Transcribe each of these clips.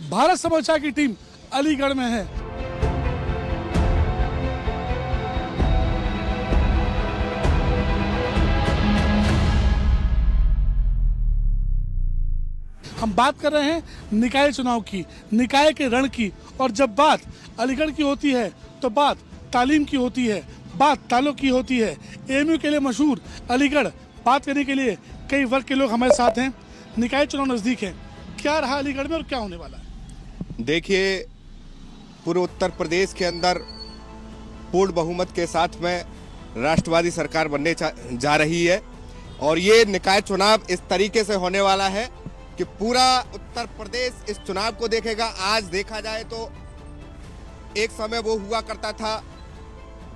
भारत समाचार की टीम अलीगढ़ में है। हम बात कर रहे हैं निकाय चुनाव की, निकाय के रण की, और जब बात अलीगढ़ की होती है तो बात तालीम की होती है, बात तालों की होती है। एएमयू के लिए मशहूर अलीगढ़, बात करने के लिए कई वर्ग के लोग हमारे साथ हैं। निकाय चुनाव नज़दीक है, क्या रहा अलीगढ़ में और क्या होने वाला है? देखिए, पूरे उत्तर प्रदेश के अंदर पूर्ण बहुमत के साथ में राष्ट्रवादी सरकार बनने जा रही है और ये निकाय चुनाव इस तरीके से होने वाला है कि पूरा उत्तर प्रदेश इस चुनाव को देखेगा। आज देखा जाए तो एक समय वो हुआ करता था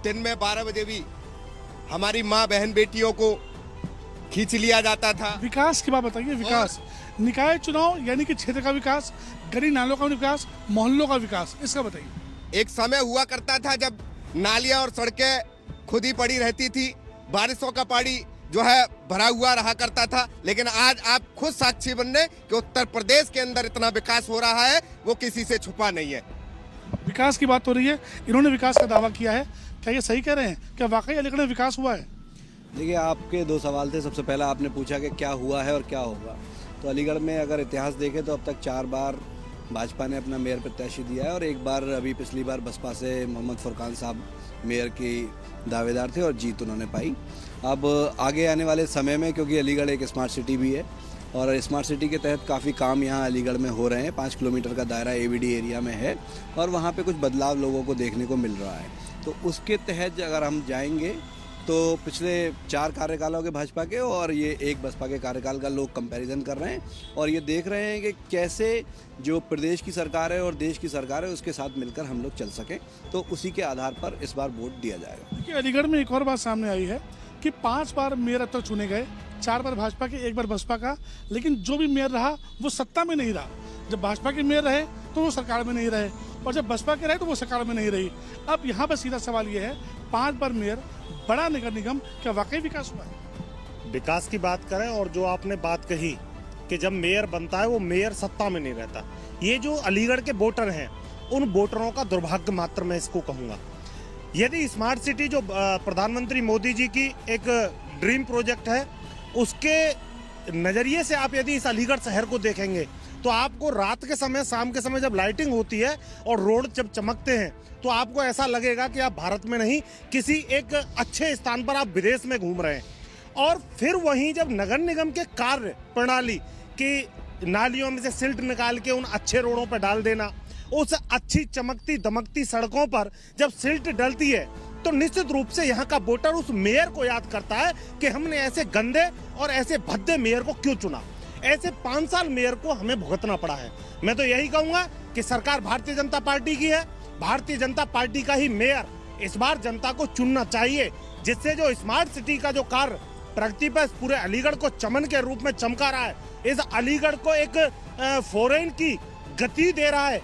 दिन में 12 बजे भी हमारी माँ बहन बेटियों को खींच लिया जाता था। विकास की बात बताइए। विकास, निकाय चुनाव यानी कि क्षेत्र का विकास, गली नालों का विकास, मोहल्लों का विकास, इसका बताइए। एक समय हुआ करता था जब नालियां और सड़कें खुद ही पड़ी रहती थी, बारिशों का पानी जो है भरा हुआ रहा करता था, लेकिन आज आप खुद साक्षी बनने कि उत्तर प्रदेश के अंदर इतना विकास हो रहा है, वो किसी से छुपा नहीं है। विकास की बात हो रही है, इन्होंने विकास का दावा किया है, क्या ये सही कह रहे हैं? क्या वाकई अलीगढ़ में विकास हुआ है? देखिए, आपके दो सवाल थे। सबसे पहला आपने पूछा कि क्या हुआ है और क्या होगा। तो अलीगढ़ में अगर इतिहास देखें तो अब तक 4 बार भाजपा ने अपना मेयर प्रत्याशी दिया है और एक बार अभी पिछली बार बसपा से मोहम्मद फुरकान साहब मेयर की दावेदार थे और जीत उन्होंने पाई। अब आगे आने वाले समय में, क्योंकि अलीगढ़ एक स्मार्ट सिटी भी है और स्मार्ट सिटी के तहत काफ़ी काम यहाँ अलीगढ़ में हो रहे हैं। 5 किलोमीटर का दायरा एवीडी एरिया में है और वहाँ पे कुछ बदलाव लोगों को देखने को मिल रहा है। तो उसके तहत अगर हम जाएंगे तो पिछले 4 कार्यकालों के भाजपा के और ये एक बसपा के कार्यकाल का लोग कंपैरिजन कर रहे हैं और ये देख रहे हैं कि कैसे जो प्रदेश की सरकार है और देश की सरकार है उसके साथ मिलकर हम लोग चल सकें। तो उसी के आधार पर इस बार वोट दिया जाएगा। देखिए, अलीगढ़ में एक और बात सामने आई है कि 5 बार मेयर अब तक चुने गए, 4 बार भाजपा के, 1 बार बसपा का, लेकिन जो भी मेयर रहा वो सत्ता में नहीं रहा। जब भाजपा के मेयर रहे तो वो सरकार में नहीं रहे और जब बसपा के रहे तो वो सरकार में नहीं रही। अब यहाँ पर सीधा सवाल ये है, 5 बार मेयर, बड़ा नगर निगम, क्या वाकई विकास हुआ है? विकास की बात करें और जो आपने बात कही कि जब मेयर बनता है वो मेयर सत्ता में नहीं रहता, ये जो अलीगढ़ के वोटर हैं उन वोटरों का दुर्भाग्य मात्र मैं इसको कहूँगा। यदि स्मार्ट सिटी जो प्रधानमंत्री मोदी जी की एक ड्रीम प्रोजेक्ट है, उसके नज़रिए से आप यदि इस अलीगढ़ शहर को देखेंगे तो आपको रात के समय, शाम के समय जब लाइटिंग होती है और रोड जब चमकते हैं तो आपको ऐसा लगेगा कि आप भारत में नहीं, किसी एक अच्छे स्थान पर आप विदेश में घूम रहे हैं। और फिर वहीं जब नगर निगम के कार्य प्रणाली की नालियों में से सिल्ट निकाल के उन अच्छे रोडों पर डाल देना, उस अच्छी चमकती दमकती सड़कों पर जब सिल्ट डलती है तो निश्चित रूप से यहाँ का वोटर उस मेयर को याद करता है कि हमने ऐसे गंदे और ऐसे भद्दे मेयर को क्यों चुना। ऐसे 5 साल मेयर को हमें भुगतना पड़ा है। मैं तो यही कहूंगा कि सरकार भारतीय जनता पार्टी की है, भारतीय जनता पार्टी का ही मेयर इस बार जनता को चुनना चाहिए, जिससे जो स्मार्ट सिटी का जो कार्य प्रगति पर पूरे अलीगढ़ को चमन के रूप में चमका रहा है, इस अलीगढ़ को एक फॉरेन की गति दे रहा है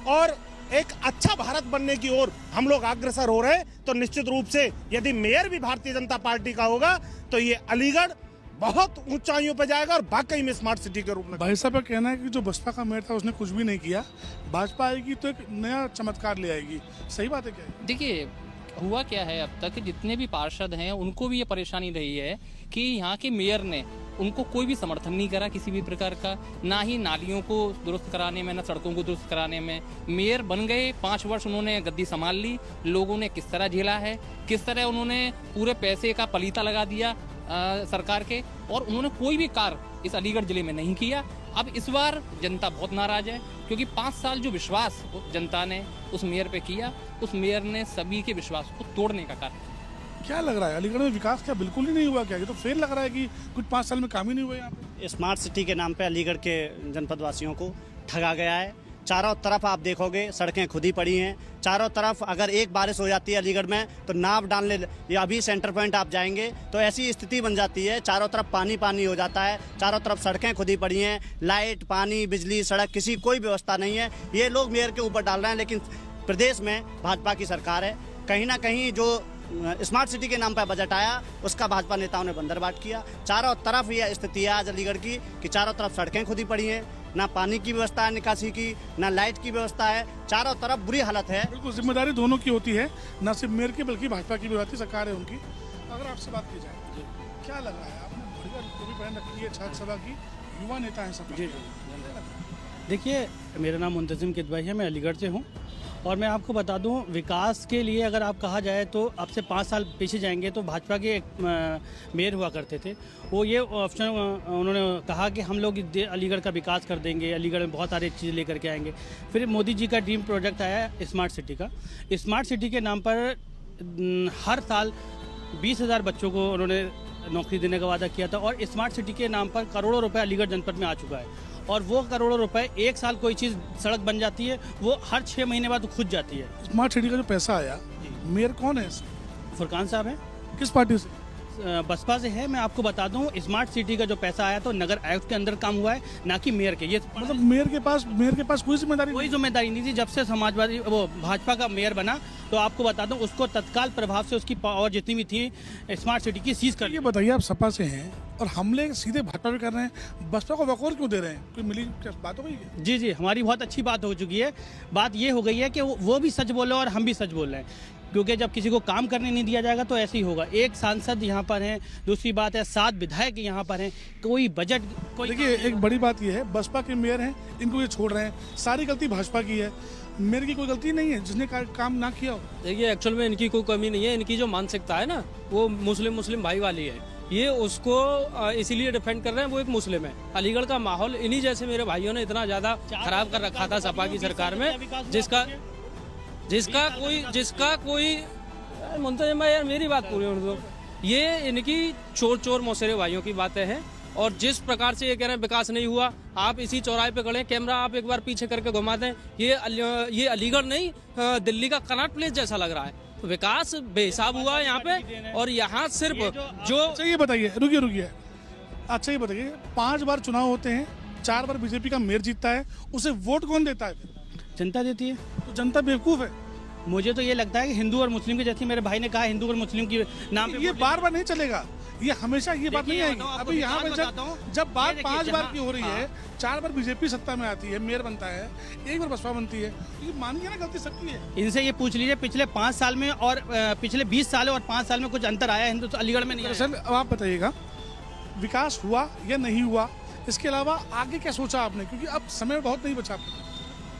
और एक अच्छा भारत बनने की ओर हम लोग अग्रसर हो रहे हैं। तो निश्चित रूप से यदि मेयर भी भारतीय जनता पार्टी का होगा तो ये अलीगढ़ बहुत ऊंचाइयों पर जाएगा और वाकई में स्मार्ट सिटी के रूप में। भाई साहब का कहना है कि जो बसपा का मेयर था उसने कुछ भी नहीं किया, भाजपा आएगी तो एक नया चमत्कार ले आएगी। सही बात है क्या? देखिए, हुआ क्या है, अब तक जितने भी पार्षद हैं उनको भी ये परेशानी रही है कि यहाँ के मेयर ने उनको कोई भी समर्थन नहीं करा किसी भी प्रकार का, ना ही नालियों को दुरुस्त कराने में, ना सड़कों को दुरुस्त कराने में। मेयर बन गए, 5 वर्ष उन्होंने गद्दी संभाल ली, लोगों ने किस तरह झेला है, किस तरह उन्होंने पूरे पैसे का पलीता लगा दिया सरकार के, और उन्होंने कोई भी कार्य इस अलीगढ़ जिले में नहीं किया। अब इस बार जनता बहुत नाराज है क्योंकि 5 साल जो विश्वास जनता ने उस मेयर पे किया, उस मेयर ने सभी के विश्वास को तोड़ने का कार्य किया। क्या लग रहा है, अलीगढ़ में विकास क्या बिल्कुल ही नहीं हुआ क्या? ये तो फेल लग रहा है कि कुछ 5 साल में काम ही नहीं हुआ यहाँ पे। स्मार्ट सिटी के नाम पे अलीगढ़ के जनपद वासियों को ठगा गया है। चारों तरफ आप देखोगे सड़कें खुद ही पड़ी हैं, चारों तरफ अगर एक बारिश हो जाती है अलीगढ़ में तो नाव डालने, या अभी सेंटर पॉइंट आप जाएंगे तो ऐसी स्थिति बन जाती है, चारों तरफ पानी पानी हो जाता है, चारों तरफ सड़कें खुद ही पड़ी हैं, लाइट, पानी, बिजली, सड़क, किसी कोई व्यवस्था नहीं है। ये लोग मेयर के ऊपर डाल रहे हैं, लेकिन प्रदेश में भाजपा की सरकार है। कहीं ना कहीं जो स्मार्ट सिटी के नाम पर बजट आया, उसका भाजपा नेताओं ने बंदरबाट किया। चारों तरफ ये स्थिति है आज अलीगढ़ की कि चारों तरफ सड़कें खुदी पड़ी हैं, ना पानी की व्यवस्था है निकासी की, ना लाइट की व्यवस्था है, चारों तरफ बुरी हालत है। बिल्कुल जिम्मेदारी दोनों की होती है, न सिर्फ मेयर की बल्कि भाजपा की भी होती है, सरकार है उनकी। अगर आपसे बात की जाए क्या लग रहा है, आपने बढ़िया टोपी पहन रखी है, छात्र सभा की युवा नेता है सब। जी देखिए, मेरा नाम मुंतजिम किदवाई है, मैं अलीगढ़ से हूँ और मैं आपको बता दूं, विकास के लिए अगर आप कहा जाए तो अब से 5 साल पीछे जाएंगे तो भाजपा के एक मेयर हुआ करते थे, वो ये ऑप्शन उन्होंने कहा कि हम लोग अलीगढ़ का विकास कर देंगे, अलीगढ़ में बहुत सारी चीज़ें लेकर के आएंगे। फिर मोदी जी का ड्रीम प्रोजेक्ट आया स्मार्ट सिटी का। स्मार्ट सिटी के नाम पर हर साल 20,000 बच्चों को उन्होंने नौकरी देने का वादा किया था और स्मार्ट सिटी के नाम पर करोड़ों रुपए अलीगढ़ जनपद में आ चुका है। और वो करोड़ों रुपए एक साल कोई चीज़ सड़क बन जाती है, वो हर 6 महीने बाद खुद जाती है। स्मार्ट सिटी का जो पैसा आया, मेयर कौन है? फुरकान साहब हैं, किस पार्टी से? बसपा से है। मैं आपको बता दूं, स्मार्ट सिटी का जो पैसा आया तो नगर आयुक्त के अंदर काम हुआ है, ना कि मेयर के। ये मतलब मेयर के पास कोई जिम्मेदारी कोई जिम्मेदारी नहीं थी। जब से समाजवादी वो भाजपा का मेयर बना तो आपको बता दूं, उसको तत्काल प्रभाव से उसकी पावर जितनी भी थी स्मार्ट सिटी की सीज कर। ये बताइए, आप सपा से हैं और हमले सीधे भाजपा पे कर रहे हैं, बसपा को वकोर क्यों दे रहे हैं? कोई मिली बात हो गई है? जी जी, हमारी बहुत अच्छी बात हो चुकी है। बात ये हो गई है कि वो भी सच बोले और हम भी सच बोल रहे हैं, क्योंकि जब किसी को काम करने नहीं दिया जाएगा तो ऐसे ही होगा। एक सांसद यहाँ पर हैं, दूसरी बात है 7 विधायक यहाँ पर हैं, कोई बजट कोई। देखिए, एक बड़ी बात ये है, बसपा के मेयर हैं, इनको ये छोड़ रहे हैं, सारी गलती भाजपा की है, मेयर की कोई गलती नहीं है जिसने काम ना किया हो। देखिए, एक्चुअल में इनकी कोई कमी नहीं है, इनकी जो मानसिकता है ना वो मुस्लिम भाई वाली है। ये उसको इसीलिए डिफेंड कर रहे हैं, वो एक मुस्लिम है। अलीगढ़ का माहौल इन्हीं जैसे मेरे भाइयों ने इतना ज्यादा खराब कर रखा था सपा की सरकार में, जिसका कोई मुंतजिम भाई यार मेरी बात पूरी होने दो। ये इनकी चोर मौसेरे भाइयों की बातें हैं। और जिस प्रकार से ये कह रहे हैं विकास नहीं हुआ, आप इसी चौराहे पे खड़े, कैमरा आप एक बार पीछे करके घुमा दें, ये अलीगढ़ नहीं दिल्ली का कनॉट प्लेस जैसा लग रहा है। तो विकास बेहिसाब हुआ है यहाँ पे। और यहाँ सिर्फ जो अच्छा ये बताइए, रुकिए, अच्छा ये बताइए, 5 बार चुनाव होते हैं, 4 बार बीजेपी का मेयर जीतता है, उसे वोट कौन देता है? जनता देती है। तो जनता बेवकूफ है। मुझे तो ये लगता है कि हिंदू और मुस्लिम के, जैसे मेरे भाई ने कहा, हिंदू और मुस्लिम की नाम पे ये बार नहीं चलेगा, ये हमेशा ये बात नहीं आएगी। आपको अभी यहाँ पे जब बात ये 5 बार की हो रही है, हाँ। 4 बार बीजेपी सत्ता में आती है, मेयर बनता है, 1 बार बसपा बनती है, ये मानिए ना गलती सबकी है। इनसे ये पूछ लीजिए, पिछले 5 साल में और पिछले 20 साल और 5 साल में कुछ अंतर आया हिंदू अलीगढ़ में नहीं आया। सर अब आप बताइएगा, विकास हुआ या नहीं हुआ, इसके अलावा आगे क्या सोचा आपने, क्योंकि अब समय बहुत नहीं बचा आपके।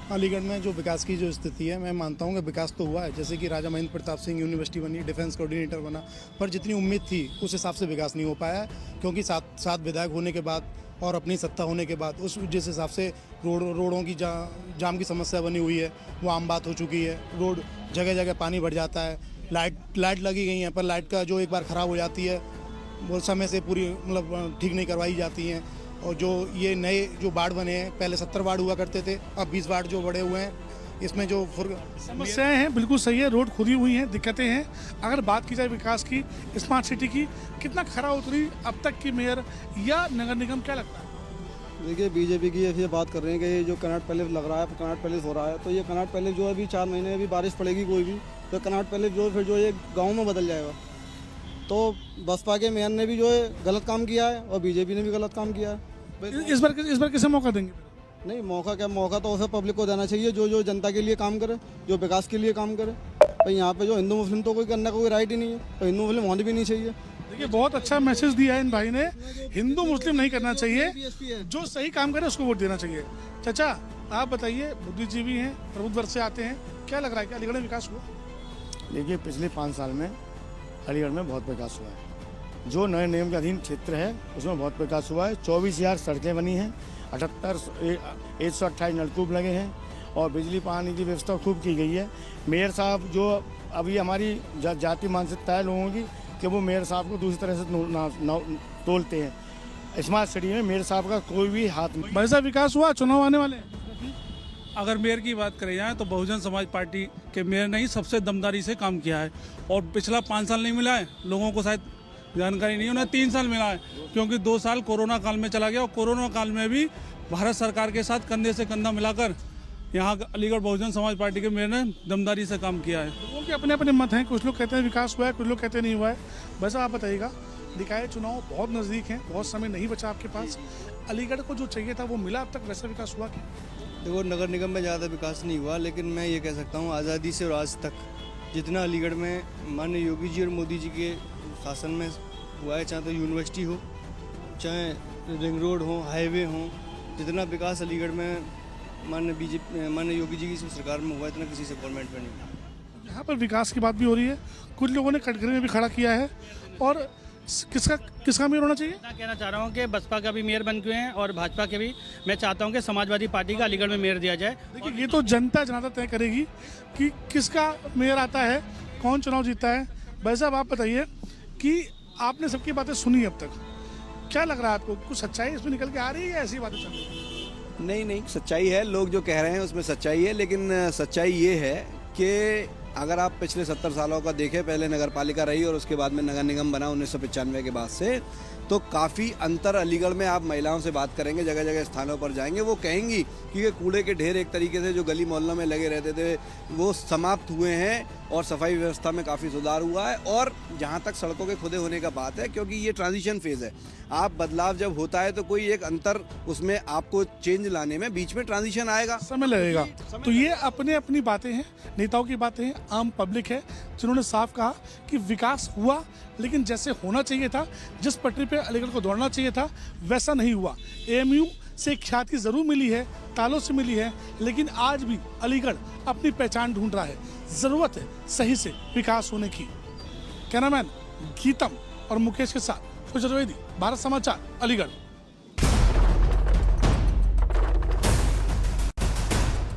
अलीगढ़ में जो विकास की जो स्थिति है, मैं मानता हूँ कि विकास तो हुआ है। जैसे कि राजा महेंद्र प्रताप सिंह यूनिवर्सिटी बनी, डिफेंस कोऑर्डिनेटर बना, पर जितनी उम्मीद थी उस हिसाब से विकास नहीं हो पाया, क्योंकि 7 विधायक होने के बाद और अपनी सत्ता होने के बाद उस जिस हिसाब से रोडों की जाम की समस्या बनी हुई है वो आम बात हो चुकी है। रोड जगह जगह पानी भर जाता है, लाइट लगी गई हैं, पर लाइट का जो एक बार ख़राब हो जाती है वो समय से पूरी मतलब ठीक नहीं करवाई जाती हैं। और जो ये नए जो वार्ड बने हैं, पहले 70 वार्ड हुआ करते थे, अब 20 वार्ड जो बड़े हुए हैं, इसमें जो समस्याएं हैं बिल्कुल सही है, रोड खुदी हुई हैं, दिक्कतें हैं। अगर बात की जाए विकास की, स्मार्ट सिटी की, कितना खरा उतरी अब तक की मेयर या नगर निगम, क्या लगता है? देखिए, बीजेपी की ऐसी बात कर रहे हैं कि ये जो कनॉट पैलेस लग रहा है, कनॉट पैलेस हो रहा है, तो ये कनॉट पैलेस जो अभी 4 महीने में भी बारिश पड़ेगी कोई भी, तो कनॉट पैलेस जो फिर जो ये गाँव में बदल जाएगा। तो बसपा के मेयर ने भी जो है गलत काम किया है और बीजेपी ने भी गलत काम किया है। इस बार किसे मौका देंगे? नहीं, मौका तो उसे पब्लिक को देना चाहिए जो जनता के लिए काम करे, जो विकास के लिए काम करे। भाई यहाँ पे जो हिंदू मुस्लिम तो कोई करने का कोई राइट ही नहीं है, तो हिंदू मुस्लिम होने भी नहीं चाहिए। देखिए, बहुत अच्छा मैसेज दिया है इन भाई ने, हिंदू मुस्लिम नहीं करना चाहिए, जो सही काम करे उसको वोट देना चाहिए। चाचा आप बताइए, बुद्धिजीवी हैं, प्रबुद्ध वर्ग से आते हैं, क्या लग रहा है कि अलीगढ़ में विकास हुआ? देखिए, पिछले 5 साल में अलीगढ़ में बहुत विकास हुआ है। जो नए नियम के अधीन क्षेत्र है उसमें बहुत विकास हुआ है। 24,000 सड़कें बनी हैं, 128 नलकूप लगे हैं और बिजली पानी की व्यवस्था खूब की गई है। मेयर साहब जो अभी हमारी जाति मानसिकता है लोगों की कि वो मेयर साहब को दूसरी तरह से तोलते हैं। स्मार्ट सिटी में मेयर साहब का कोई भी हाथ नहीं। वैसा विकास हुआ, चुनाव आने वाले। अगर मेयर की बात करें जाए तो बहुजन समाज पार्टी के मेयर ने ही सबसे दमदारी से काम किया है और पिछला 5 साल नहीं मिला है, लोगों को शायद जानकारी नहीं, उन्हें 3 साल मिला है, क्योंकि 2 साल कोरोना काल में चला गया और कोरोना काल में भी भारत सरकार के साथ कंधे से कंधा मिलाकर यहाँ का अलीगढ़ बहुजन समाज पार्टी के मेयर ने दमदारी से काम किया है। लोगों के अपने अपने मत हैं, कुछ लोग कहते हैं विकास हुआ है, कुछ लोग कहते हैं नहीं हुआ है। बस आप बताइएगा, निकाय चुनाव बहुत नज़दीक हैं, बहुत समय नहीं बचा आपके पास। अलीगढ़ को जो चाहिए था वो मिला अब तक, वैसा विकास हुआ क्या? देखो, नगर निगम में ज़्यादा विकास नहीं हुआ, लेकिन मैं ये कह सकता हूँ आज़ादी से और आज तक जितना अलीगढ़ में माननीय योगी जी और मोदी जी के शासन में हुआ है, चाहे तो यूनिवर्सिटी हो, चाहे रिंग रोड हो, हाईवे हो, जितना विकास अलीगढ़ में माननीय योगी जी की सरकार में हुआ है, इतना किसी से गवर्नमेंट में नहीं हुआ। यहाँ पर विकास की बात भी हो रही है, कुछ लोगों ने कटघरे में भी खड़ा किया है। और किसका मेयर होना चाहिए? मैं कहना चाह रहा हूँ कि बसपा का भी मेयर बन गए हैं और भाजपा के भी। मैं चाहता हूँ कि समाजवादी पार्टी का अलीगढ़ में मेयर दिया जाए। देखिए, ये तो जनता जनाता तय करेगी कि किसका मेयर आता है, कौन चुनाव जीतता है। भाई साहब, आप बताइए कि आपने सबकी बातें सुनी अब तक, क्या लग रहा है आपको? कुछ सच्चाई इसमें निकल के आ रही है या ऐसी बातें चल रही है? नहीं, सच्चाई है। लोग जो कह रहे हैं उसमें सच्चाई है, लेकिन सच्चाई ये है कि अगर आप पिछले 70 सालों का देखें, पहले नगर पालिका रही और उसके बाद में नगर निगम बना 1995 के बाद से, तो काफ़ी अंतर अलीगढ़ में आप महिलाओं से बात करेंगे, जगह जगह स्थानों पर जाएंगे, वो कहेंगी कि ये कूड़े के ढेर एक तरीके से जो गली मोहल्लों में लगे रहते थे वो समाप्त हुए हैं और सफाई व्यवस्था में काफ़ी सुधार हुआ है। और जहाँ तक सड़कों के खुदे होने का बात है, क्योंकि ये ट्रांजिशन फेज़ है, आप बदलाव जब होता है तो कोई एक अंतर उसमें आपको चेंज लाने में बीच में ट्रांजिशन आएगा, समय लगेगा। तो ये अपने अपनी बातें हैं, नेताओं की बातें हैं, आम पब्लिक है जिन्होंने साफ कहा कि विकास हुआ, लेकिन जैसे होना चाहिए था, जिस पटरी पे अलीगढ़ को दौड़ना चाहिए था, वैसा नहीं हुआ। एएमयू से ख्याति ज़रूर मिली है, तालों से मिली है, लेकिन आज भी अलीगढ़ अपनी पहचान ढूंढ रहा है। ज़रूरत है सही से विकास होने की। कैमरामैन गीतम और मुकेश के साथ सुजय द्विवेदी, भारत समाचार, अलीगढ़।